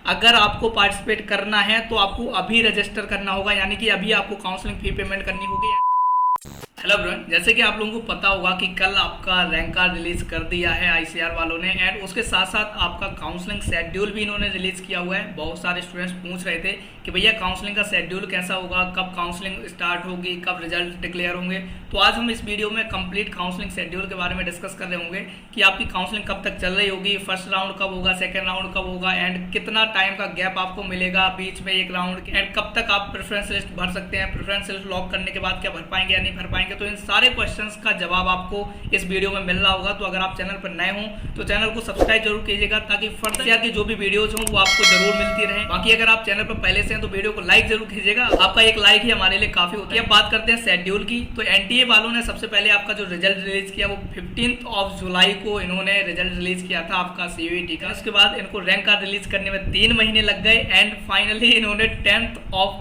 अगर आपको पार्टिसिपेट करना है तो आपको अभी रजिस्टर करना होगा, यानी कि अभी आपको काउंसलिंग फी पेमेंट करनी होगी। हेलो एवरीवन, जैसे कि आप लोगों को पता होगा कि कल आपका रैंक कार्ड रिलीज कर दिया है आईसीआर वालों ने, एंड उसके साथ साथ आपका काउंसलिंग शेड्यूल भी इन्होंने रिलीज किया हुआ है। बहुत सारे स्टूडेंट्स पूछ रहे थे कि भैया काउंसलिंग का शेड्यूल कैसा होगा, कब काउंसलिंग स्टार्ट होगी, कब रिजल्ट डिक्लेयर होंगे। तो आज हम इस वीडियो में कंप्लीट काउंसलिंग शेड्यूल के बारे में डिस्कस कर रहे होंगे कि आपकी काउंसलिंग कब तक चल रही होगी, फर्स्ट राउंड कब होगा, सेकेंड राउंड कब होगा, एंड कितना टाइम का गैप आपको मिलेगा बीच में एक राउंड, एंड कब तक आप प्रेफरेंस लिस्ट भर सकते हैं, प्रेफरेंस लिस्ट लॉक करने के बाद क्या भर पाएंगे या नहीं भर पाएंगे। तो इन सारे क्वेश्चंस का जवाब आपको इस वीडियो में मिल रहा होगा। तो अगर आप चैनल पर नए हो तो चैनल को सब्सक्राइब जरूर कीजिएगा ताकि फर्दर की जो भी वीडियोज हो वो आपको जरूर मिलती रहे। बाकी अगर आप चैनल पर पहले से हैं तो वीडियो को लाइक जरूर कीजिएगा, आपका एक लाइक ही हमारे लिए काफी होता है। अब बात करते हैं शेड्यूल की। तो एनटीए वालों ने सबसे पहले आपका जो रिजल्ट रिलीज किया वो 15 जुलाई को इन्होंने रिजल्ट रिलीज किया था आपका सीयूईटी का। उसके बाद इनको रैंक कार्ड रिलीज करने में 3 महीने लग गए, एंड फाइनली इन्होंने 10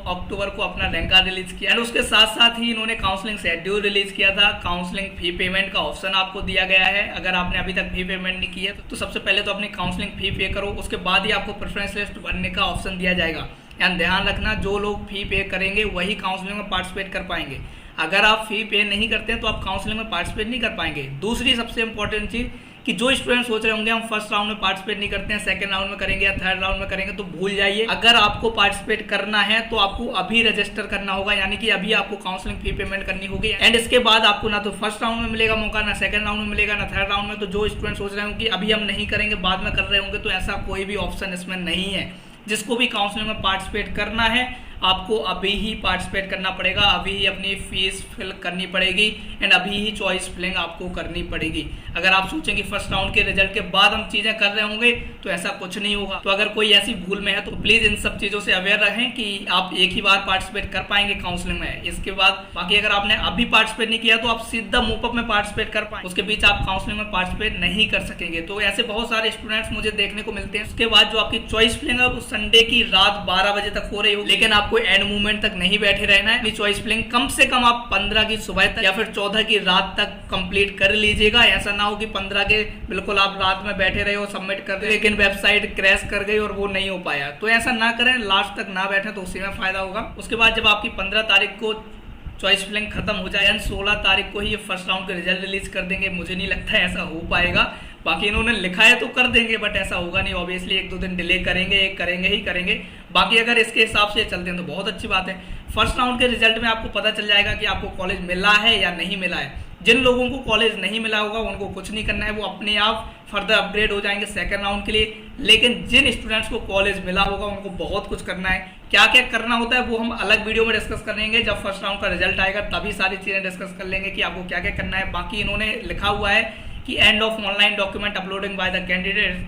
अक्टूबर को अपना रैंक कार्ड रिलीज किया। एंड उसके साथ साथ ही इन्होंने काउंसलिंग शेड्यूल रिलीज किया था। काउंसलिंग फी पेमेंट का ऑप्शन आपको दिया गया है। अगर आपने अभी तक फी पेमेंट नहीं की है तो सबसे पहले तो अपनी काउंसलिंग फी पे करो, उसके बाद ही आपको प्रेफरेंस लिस्ट भरने का ऑप्शन दिया जाएगा। एंड ध्यान रखना, जो लोग फी पे करेंगे वही काउंसलिंग में पार्टिसिपेट कर पाएंगे। अगर आप फी पे नहीं करते हैं तो आप काउंसलिंग में पार्टिसिपेट नहीं कर पाएंगे। दूसरी सबसे इंपॉर्टेंट चीज कि जो स्टूडेंट सोच रहे होंगे हम फर्स्ट राउंड में पार्टिसिपेट नहीं करते हैं, सेकंड राउंड में करेंगे या थर्ड राउंड में करेंगे, तो भूल जाइए। अगर आपको पार्टिसिपेट करना है तो आपको अभी रजिस्टर करना होगा, यानी कि अभी आपको काउंसलिंग फी पेमेंट करनी होगी। एंड इसके बाद आपको ना तो फर्स्ट राउंड में मिलेगा मौका, ना सेकंड राउंड में मिलेगा, ना थर्ड राउंड में। तो जो स्टूडेंट सोच रहे होंगे कि अभी हम नहीं करेंगे बाद में कर रहे होंगे, तो ऐसा कोई भी ऑप्शन इसमें नहीं है। जिसको भी काउंसलिंग में पार्टिसिपेट करना है आपको अभी ही पार्टिसिपेट करना पड़ेगा, अभी ही अपनी फीस फिल करनी पड़ेगी, एंड अभी ही चॉइस फिलिंग आपको करनी पड़ेगी। अगर आप सोचेंगे फर्स्ट राउंड के रिजल्ट के बाद हम चीजें कर रहे होंगे तो ऐसा कुछ नहीं होगा। तो अगर कोई ऐसी भूल में है तो प्लीज इन सब चीजों से अवेयर रहें कि आप एक ही बार पार्टिसिपेट कर पाएंगे काउंसलिंग में। इसके बाद बाकी अगर आपने अभी पार्टिसिपेट नहीं किया तो आप सीधा मूपअप में पार्टिसिपेट कर पाएंगे, उसके बीच आप काउंसलिंग में पार्टिसिपेट नहीं कर सकेंगे। तो ऐसे बहुत सारे स्टूडेंट्स मुझे देखने को मिलते हैं। उसके बाद जो आपकी चॉइस फिलिंग है वो संडे की रात 12 बजे तक हो रही हो, लेकिन आपको एंड मूवमेंट तक नहीं बैठे रहना है। चॉइस फिलिंग कम से कम आप 15 की सुबह तक या फिर 14 की रात तक कंप्लीट कर लीजिएगा। ऐसा ना हो कि 15 के बिल्कुल आप रात में बैठे रहे हो, सबमिट कर रहे, लेकिन वेबसाइट क्रैश कर गई और वो नहीं हो पाया। तो ऐसा ना करें, लास्ट तक ना बैठे तो उसी में फायदा होगा। उसके बाद जब आपकी 15 तारीख को चॉइस फिलिंग खत्म हो जाए, 16 तारीख को ही ये फर्स्ट राउंड के रिजल्ट रिलीज कर देंगे। मुझे नहीं लगता ऐसा हो पाएगा, बाकी इन्होंने लिखा है तो कर देंगे, बट ऐसा होगा नहीं। ऑब्वियसली 1-2 दिन डिले करेंगे, करेंगे ही करेंगे। बाकी अगर इसके हिसाब से चलते हैं तो बहुत अच्छी बात है। फर्स्ट राउंड के रिजल्ट में आपको पता चल जाएगा कि आपको कॉलेज मिला है या नहीं मिला है। जिन लोगों को कॉलेज नहीं मिला होगा उनको कुछ नहीं करना है, वो अपने आप फर्दर अपग्रेड हो जाएंगे सेकंड राउंड के लिए। लेकिन जिन स्टूडेंट्स को कॉलेज मिला होगा उनको बहुत कुछ करना है। क्या क्या करना होता है वो हम अलग वीडियो में डिस्कस करेंगे। जब फर्स्ट राउंड का रिजल्ट आएगा तभी सारी चीजें डिस्कस कर लेंगे कि आपको क्या क्या करना है। बाकी इन्होंने लिखा हुआ है कि end of online document uploading by the candidate,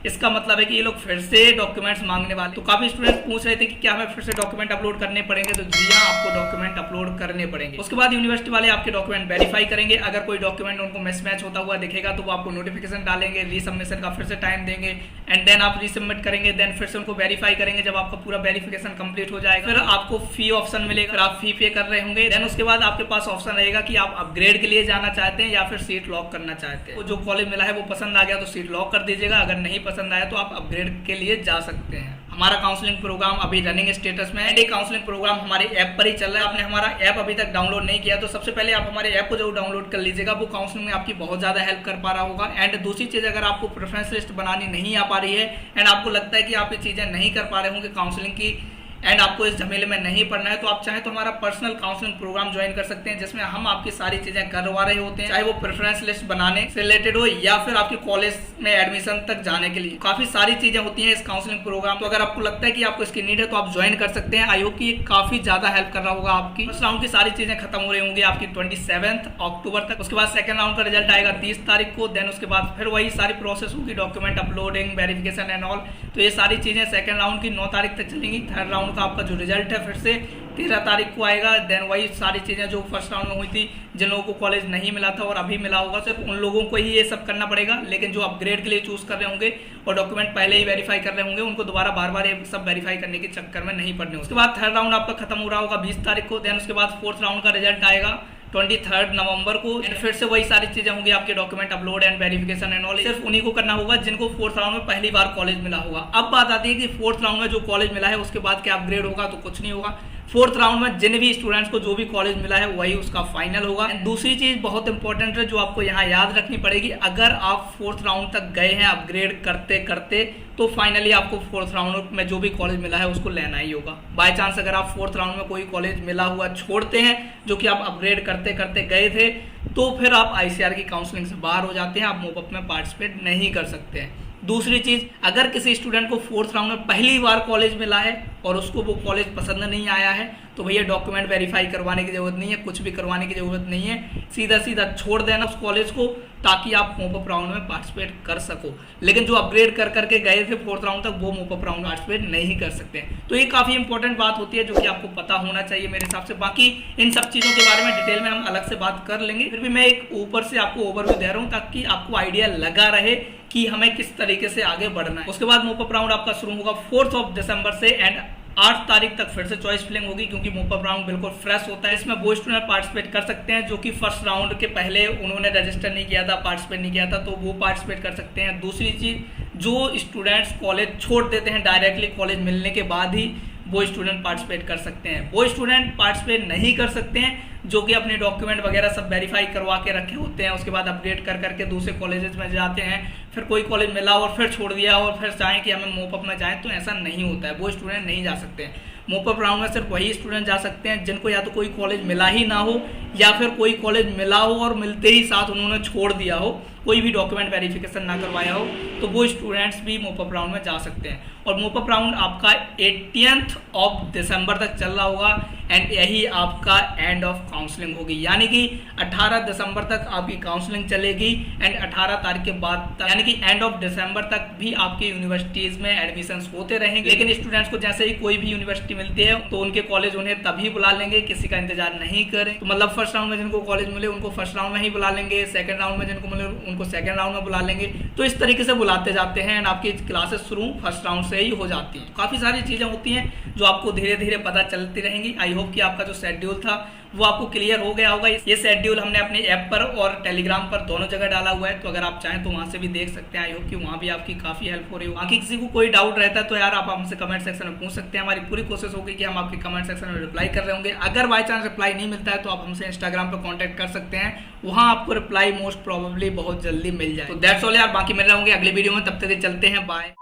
इसका मतलब है कि ये लोग फिर से डॉक्यूमेंट्स मांगने वाले। तो काफी स्टूडेंट्स पूछ रहे थे कि क्या हमें फिर से डॉक्यूमेंट अपलोड करने पड़ेंगे, तो जी हाँ, आपको डॉक्यूमेंट अपलोड करने पड़ेंगे। उसके बाद यूनिवर्सिटी वाले आपके डॉक्यूमेंट वेरीफाई करेंगे। अगर कोई डॉक्यूमेंट उनको मिसमैच होता हुआ दिखेगा तो वो आपको नोटिफिकेशन डालेंगे, रीसबमिशन का फिर से टाइम देंगे, एंड देन आप रीसबमिट करेंगे, देन फिर से उनको वेरीफाई करेंगे। जब आपका पूरा वेरिफिकेशन कंप्लीट हो जाएगा फिर आपको फी ऑप्शन मिलेगा, फिर आप फी पे कर रहे होंगे। देन उसके बाद आपके पास ऑप्शन रहेगा कि आप अपग्रेड के लिए जाना चाहते हैं या फिर सीट लॉक करना चाहते हैं। तो जो कॉलेज मिला है वो पसंद आ गया तो सीट लॉक कर दीजिएगा, अगर नहीं पसंद आया तो आप अपग्रेड के लिए जा सकते हैं। हमारा काउंसलिंग प्रोग्राम अभी रनिंग स्टेटस में है, एंड काउंसलिंग प्रोग्राम हमारे ऐप पर ही चल रहा है। आपने हमारा ऐप अभी तक डाउनलोड नहीं किया तो सबसे पहले आप हमारे ऐप को जरूर डाउनलोड कर लीजिएगा, वो काउंसलिंग में आपकी बहुत ज्यादा हेल्प कर पा रहा होगा। एंड दूसरी चीज, अगर आपको प्रेफरेंस लिस्ट बनानी नहीं आ पा रही है एंड आपको लगता है कि आप ये चीजें नहीं कर पा रहे होंगे काउंसलिंग की, एंड आपको इस झमेले में नहीं पढ़ना है, तो आप चाहे तो हमारा पर्सनल काउंसलिंग प्रोग्राम ज्वाइन कर सकते हैं, जिसमें हम आपकी सारी चीजें करवा रहे होते हैं, चाहे वो प्रेफरेंस लिस्ट बनाने से रिलेटेड हो या फिर आपके कॉलेज में एडमिशन तक जाने के लिए। काफी सारी चीजें होती हैं इस काउंसलिंग प्रोग्राम। तो अगर आपको लगता है कि आपको इसकी नीड है तो आप ज्वाइन कर सकते हैं। आई होप कि काफी ज्यादा हेल्प कर रहा होगा आपकी। फर्स्ट राउंड की सारी चीजें खत्म हो रही होंगी आपकी 27 अक्टूबर तक। उसके बाद सेकंड राउंड का रिजल्ट आएगा 30 तारीख को। देन उसके बाद फिर वही सारी प्रोसेस होगी, document uploading, verification and all. तो ये सारी चीजें सेकंड राउंड की 9 तारीख तक चलेंगी। थर्ड राउंड का आपका जो रिजल्ट फिर से 13 तारीख को आएगा। देन वही सारी चीजें जो फर्स्ट राउंड में हुई थी, जिन लोगों को कॉलेज नहीं मिला था और अभी मिला होगा सिर्फ उन लोगों को ही ये सब करना पड़ेगा। लेकिन जो अपग्रेड के लिए चूज कर रहे होंगे और डॉक्यूमेंट पहले ही वेरीफाई कर रहे होंगे उनको दोबारा बार बार ये सब वेरीफाई करने के चक्कर में नहीं पड़ने। उसके बाद थर्ड राउंड आपका खत्म हो रहा होगा 20 तारीख को। देन उसके बाद फोर्थ राउंड का रिजल्ट आएगा 23 नवंबर को। एंड फिर से वही सारी चीजें होंगी, आपके document upload and verification and all. सिर्फ उन्हीं को करना होगा जिनको 4th राउंड में पहली बार कॉलेज मिला होगा। अब बात आती है कि 4th राउंड में जो कॉलेज मिला है उसके बाद क्या अपग्रेड होगा, तो कुछ नहीं होगा। 4th राउंड में जिन भी स्टूडेंट्स को जो भी कॉलेज मिला है वही उसका फाइनल होगा। दूसरी चीज बहुत इंपॉर्टेंट है जो आपको यहाँ याद रखनी पड़ेगी, अगर आप 4th राउंड तक गए हैं अपग्रेड करते करते तो फाइनली आपको 4th राउंड में जो भी कॉलेज मिला है उसको लेना ही होगा। बाय चांस अगर आप 4th राउंड में कोई कॉलेज मिला हुआ छोड़ते हैं जो कि आप अपग्रेड करते करते गए थे, तो फिर आप आईसीआर की काउंसलिंग से बाहर हो जाते हैं, आप मूवअप में पार्टिसिपेट नहीं कर सकते हैं। दूसरी चीज, अगर किसी स्टूडेंट को 4th राउंड में पहली बार कॉलेज मिला है और उसको वो कॉलेज पसंद नहीं आया है, तो भैया डॉक्यूमेंट वेरीफाई करवाने की जरूरत नहीं है, कुछ भी करवाने की जरूरत नहीं है, सीधा सीधा छोड़ देना उस कॉलेज को ताकि आप मूवअप राउंड में पार्टिसिपेट कर सको। लेकिन जो अपग्रेड कर करके गए थे 4th राउंड तक, वो मूवअप राउंड में पार्टिसिपेट नहीं कर सकते। तो ये काफी इंपॉर्टेंट बात होती है जो कि आपको पता होना चाहिए मेरे हिसाब से। बाकी इन सब चीजों के बारे में डिटेल में हम अलग से बात कर लेंगे, फिर भी मैं एक ऊपर से आपको ओवरव्यू दे रहा हूँ ताकि आपको आइडिया लगा रहे कि हमें किस तरीके से आगे बढ़ना है। उसके बाद मूवअप राउंड आपका शुरू होगा 4 दिसंबर से एंड 8 तारीख तक फिर से चॉइस फिलिंग होगी, क्योंकि मूवअप राउंड बिल्कुल फ्रेश होता है। इसमें वो स्टूडेंट पार्टिसिपेट कर सकते हैं जो कि 1st राउंड के पहले उन्होंने रजिस्टर नहीं किया था, पार्टिसिपेट नहीं किया था, तो वो पार्टिसिपेट कर सकते हैं। दूसरी चीज, जो स्टूडेंट्स कॉलेज छोड़ देते हैं डायरेक्टली कॉलेज मिलने के बाद ही, वो स्टूडेंट पार्टिसिपेट कर सकते हैं। वो स्टूडेंट पार्टिसिपेट नहीं कर सकते हैं जो कि अपने डॉक्यूमेंट वगैरह सब वेरीफाई करवा के रखे होते हैं, उसके बाद अपडेट कर करके दूसरे कॉलेजेस में जाते हैं, फिर कोई कॉलेज मिला और फिर छोड़ दिया और फिर चाहें कि हमें मूवअप में जाएं, तो ऐसा नहीं होता है। वो स्टूडेंट नहीं जा सकते हैं। मूवअप राउंड में सिर्फ वही स्टूडेंट जा सकते हैं जिनको या तो कोई कॉलेज मिला ही ना हो या फिर कोई कॉलेज मिला हो और मिलते ही साथ उन्होंने छोड़ दिया हो, कोई भी डॉक्यूमेंट वेरिफिकेशन ना करवाया हो, तो वो स्टूडेंट्स भी मूवअप राउंड में जा सकते हैं। और मूवअप राउंड आपका 18 दिसंबर तक चल रहा होगा एंड यही आपका एंड ऑफ काउंसलिंग होगी, यानी कि 18 दिसंबर तक आपकी काउंसलिंग चलेगी एंड 18 तारीख के बाद यानी कि एंड ऑफ दिसंबर तक भी आपकी यूनिवर्सिटीज में एडमिशंस होते रहेंगे। लेकिन स्टूडेंट्स को जैसे ही कोई भी यूनिवर्सिटी मिलती है तो उनके कॉलेज उन्हें तभी बुला लेंगे, किसी का इंतजार नहीं करें। तो मतलब 1st राउंड में जिनको कॉलेज मिले उनको 1st राउंड में ही बुला लेंगे, 2nd राउंड में जिनको मिले उनको 2nd राउंड में बुला लेंगे। तो इस तरीके से बुलाते जाते हैं एंड आपकी क्लासेस शुरू 1st राउंड से ही हो जाती हैं। काफी सारी चीजें होती हैं जो आपको धीरे धीरे पता चलती रहेंगी। आई होप कि आपका जो शेड्यूल था वो आपको क्लियर हो गया होगा। ये शेड्यूल हमने अपने ऐप पर और टेलीग्राम पर दोनों जगह डाला हुआ है, तो अगर आप चाहें तो वहां से भी देख सकते हैं। आई होप कि वहां भी आपकी काफी हेल्प हो रही हो। बाकी किसी को कोई डाउट रहता है तो यार आप हमसे कमेंट सेक्शन में पूछ सकते हैं। हमारी पूरी कोशिश होगी कि हम आपके कमेंट सेक्शन में रिप्लाई कर रहे होंगे। अगर बाय चांस रिप्लाई नहीं मिलता है तो आप हमसे इंस्टाग्राम पर कॉन्टैक्ट कर सकते हैं, वहां आपको रिप्लाई मोस्ट प्रोबेबली बहुत जल्दी मिल जाए। तो दैट्स ऑल यार, बाकी मिल रहे होंगे अगले वीडियो में, तब तक चलते हैं, बाय।